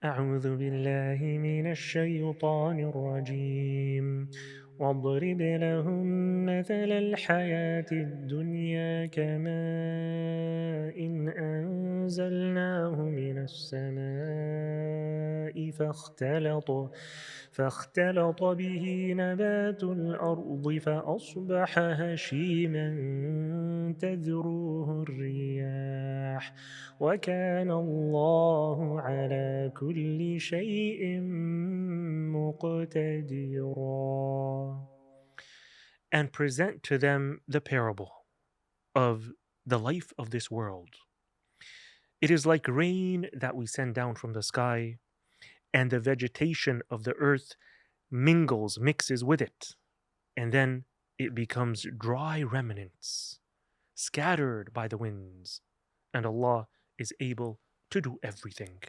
أعوذ بالله من الشيطان الرجيم واضرب لهم مثل الحياة الدنيا كماء إن أنزلناه من السماء فاختلط به نبات الأرض فأصبح هشيما تذروه الرياح وكان الله على كل شيء مقتدرا. And present to them the parable of the life of this world. It is like rain that we send down from the sky, and the vegetation of the earth mixes with it, and then it becomes dry remnants, scattered by the winds, and Allah is able to do everything.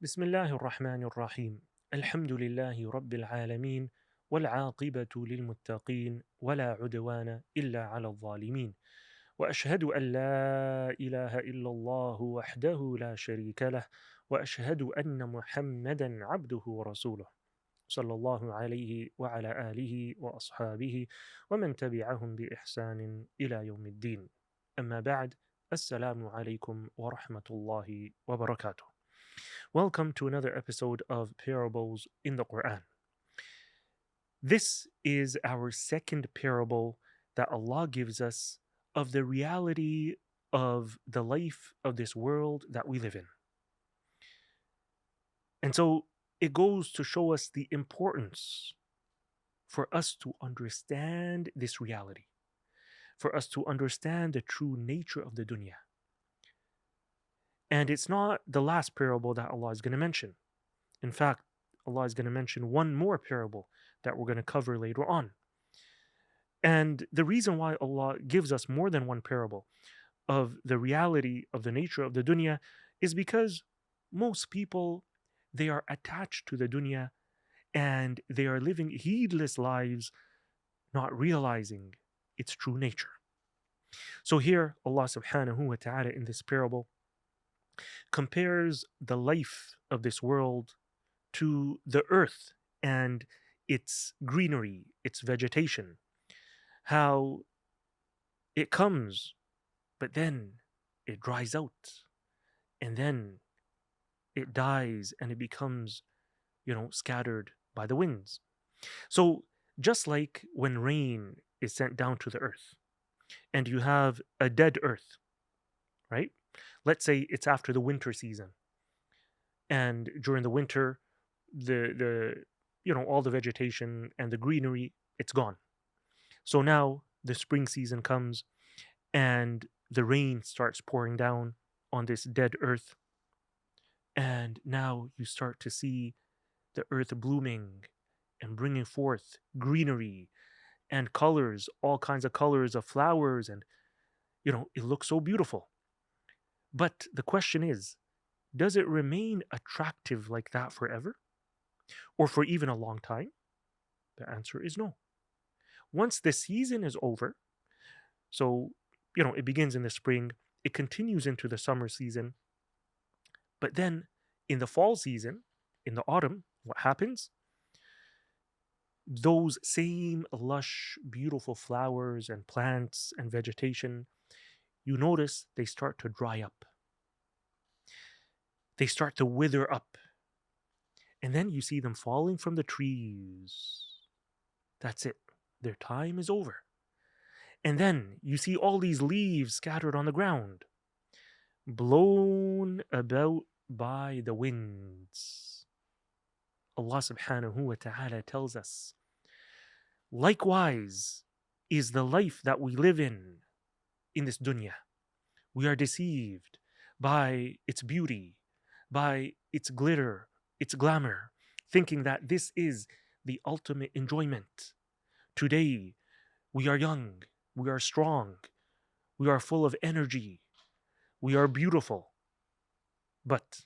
بسم الله الرحمن الرحيم. الحمد لله رب العالمين والعاقبة للمتقين ولا عدوان إلا على الظالمين وأشهد أن لا إله إلا الله وحده لا شريك له وأشهد أن محمدا عبده ورسوله صلى الله عليه وعلى آله وأصحابه ومن تبعهم بإحسان إلى يوم الدين. أما بعد، السلام عليكم ورحمة الله وبركاته. Welcome to another episode of Parables in the Quran. This is our second parable that Allah gives us of the reality of the life of this world that we live in. And so it goes to show us the importance for us to understand this reality, for us to understand the true nature of the dunya. And it's not the last parable that Allah is going to mention. In fact, Allah is going to mention one more parable that we're going to cover later on. And the reason why Allah gives us more than one parable of the reality of the nature of the dunya is because most people, they are attached to the dunya and they are living heedless lives, not realizing its true nature. So here Allah subhanahu wa ta'ala in this parable compares the life of this world to the earth and its greenery, its vegetation, how it comes, but then it dries out, and then it dies and it becomes, scattered by the winds. So just like when rain is sent down to the earth and you have a dead earth, right? Let's say it's after the winter season, and during the winter, the all the vegetation and the greenery, it's gone. So now the spring season comes and the rain starts pouring down on this dead earth, and now you start to see the earth blooming and bringing forth greenery and colors, all kinds of colors of flowers, and it looks so beautiful. But the question is, does it remain attractive like that forever? Or for even a long time? The answer is no. Once the season is over, so, it begins in the spring, it continues into the summer season, but then in the fall season, in the autumn, what happens? Those same lush, beautiful flowers and plants and vegetation, you notice they start to dry up. They start to wither up. And then you see them falling from the trees. That's it. Their time is over. And then you see all these leaves scattered on the ground, blown about by the winds. Allah subhanahu wa ta'ala tells us, likewise is the life that we live in this dunya. We are deceived by its beauty, by its glitter, its glamour, thinking that this is the ultimate enjoyment. Today, we are young, we are strong, we are full of energy, we are beautiful. But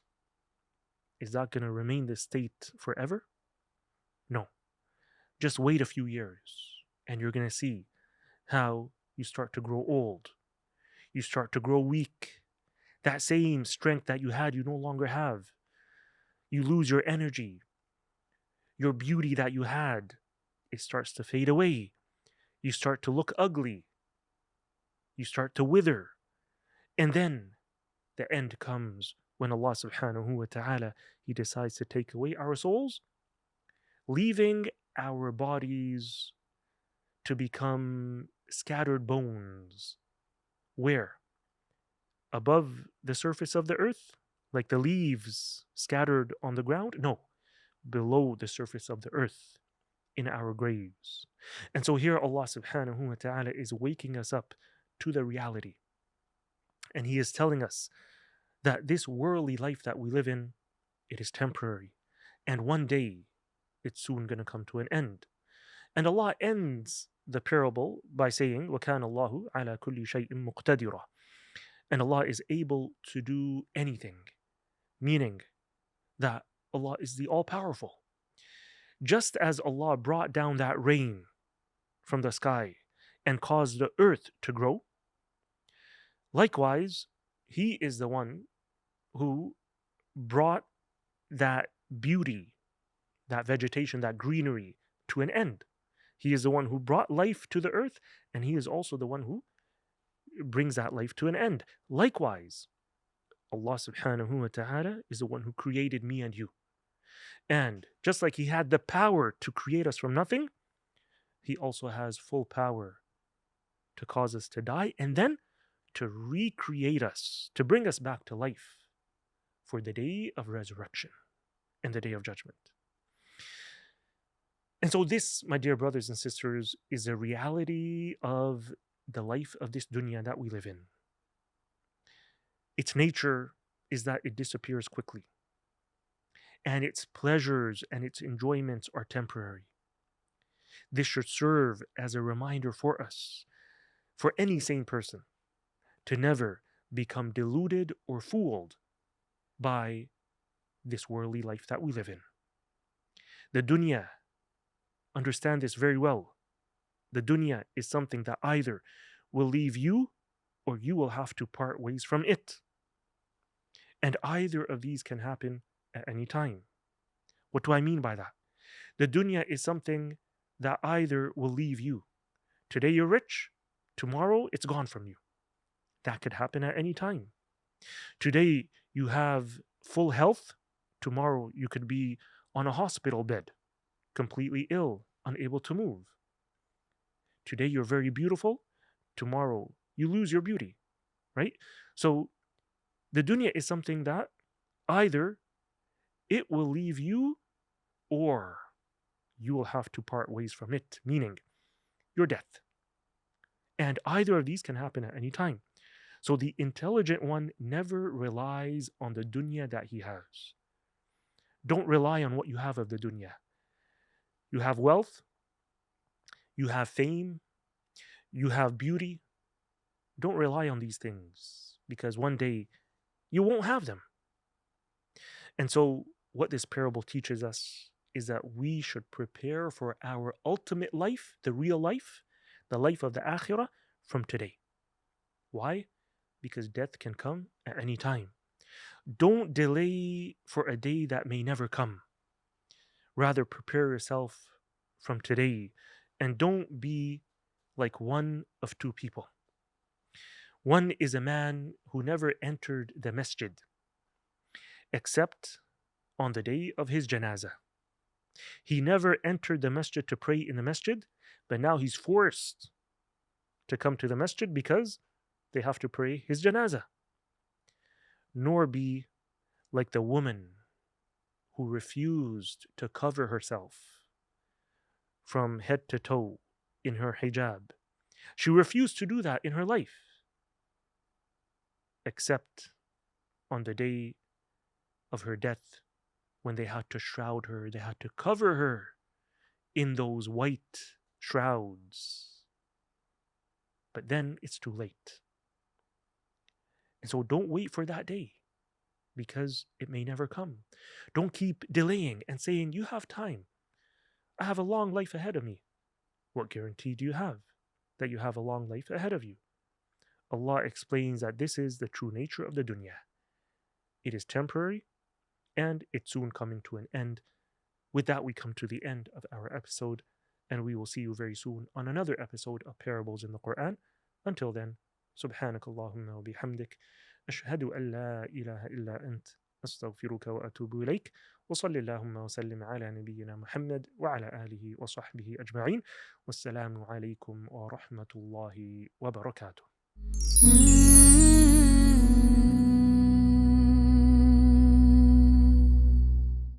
is that going to remain this state forever? No. Just wait a few years and you're going to see how you start to grow old. You start to grow weak. That same strength that you had, you no longer have. You lose your energy. Your beauty that you had, it starts to fade away. You start to look ugly. You start to wither. And then the end comes when Allah subhanahu wa ta'ala, He decides to take away our souls, leaving our bodies to become scattered bones. Where? Above the surface of the earth? Like the leaves scattered on the ground? No, below the surface of the earth, in our graves. And so here Allah subhanahu wa ta'ala is waking us up to the reality. And He is telling us that this worldly life that we live in, it is temporary. And one day, it's soon going to come to an end. And Allah ends the parable by saying, وَكَانَ اللَّهُ عَلَى كُلِّ شَيْءٍ مُقْتَدِرًا. And Allah is able to do anything, meaning that Allah is the all-powerful. Just as Allah brought down that rain from the sky and caused the earth to grow, likewise, He is the one who brought that beauty, that vegetation, that greenery to an end. He is the one who brought life to the earth, and He is also the one who brings that life to an end. Likewise, Allah subhanahu wa ta'ala is the one who created me and you. And just like He had the power to create us from nothing, He also has full power to cause us to die and then to recreate us, to bring us back to life for the day of resurrection and the day of judgment. And so this, my dear brothers and sisters, is a reality of the life of this dunya that we live in. Its nature is that it disappears quickly. And its pleasures and its enjoyments are temporary. This should serve as a reminder for us, for any sane person, to never become deluded or fooled by this worldly life that we live in. The dunya, understand this very well. The dunya is something that either will leave you or you will have to part ways from it. And either of these can happen at any time. What do I mean by that? The dunya is something that either will leave you. Today you're rich, tomorrow it's gone from you. That could happen at any time. Today you have full health, tomorrow you could be on a hospital bed, completely ill, unable to move. Today you're very beautiful, tomorrow you lose your beauty, right? So the dunya is something that either it will leave you or you will have to part ways from it, meaning your death. And either of these can happen at any time. So the intelligent one never relies on the dunya that he has. Don't rely on what you have of the dunya. You have wealth, you have fame, you have beauty. Don't rely on these things because one day you won't have them. And so what this parable teaches us is that we should prepare for our ultimate life, the real life, the life of the akhirah, from today. Why? Because death can come at any time. Don't delay for a day that may never come. Rather, prepare yourself from today and don't be like one of two people. One is a man who never entered the masjid except on the day of his janazah. He never entered the masjid to pray in the masjid, but now he's forced to come to the masjid because they have to pray his janazah. Nor be like the woman who refused to cover herself from head to toe in her hijab. She refused to do that in her life, except on the day of her death, when they had to shroud her, they had to cover her in those white shrouds. But then it's too late. And so don't wait for that day because it may never come. Don't keep delaying and saying, you have time. I have a long life ahead of me. What guarantee do you have? that you have a long life ahead of you. Allah explains that this is the true nature of the dunya. It is temporary and it's soon coming to an end. With that, we come to the end of our episode, and we will see you very soon on another episode of Parables in the Quran. Until then, سبحانك اللهم وبحمدك أشهد أن لا إله إلا أنت أستغفرك وأتوب إليك وصل اللهم وسلم على نبينا محمد وعلى آله وصحبه أجمعين والسلام عليكم ورحمة الله وبركاته.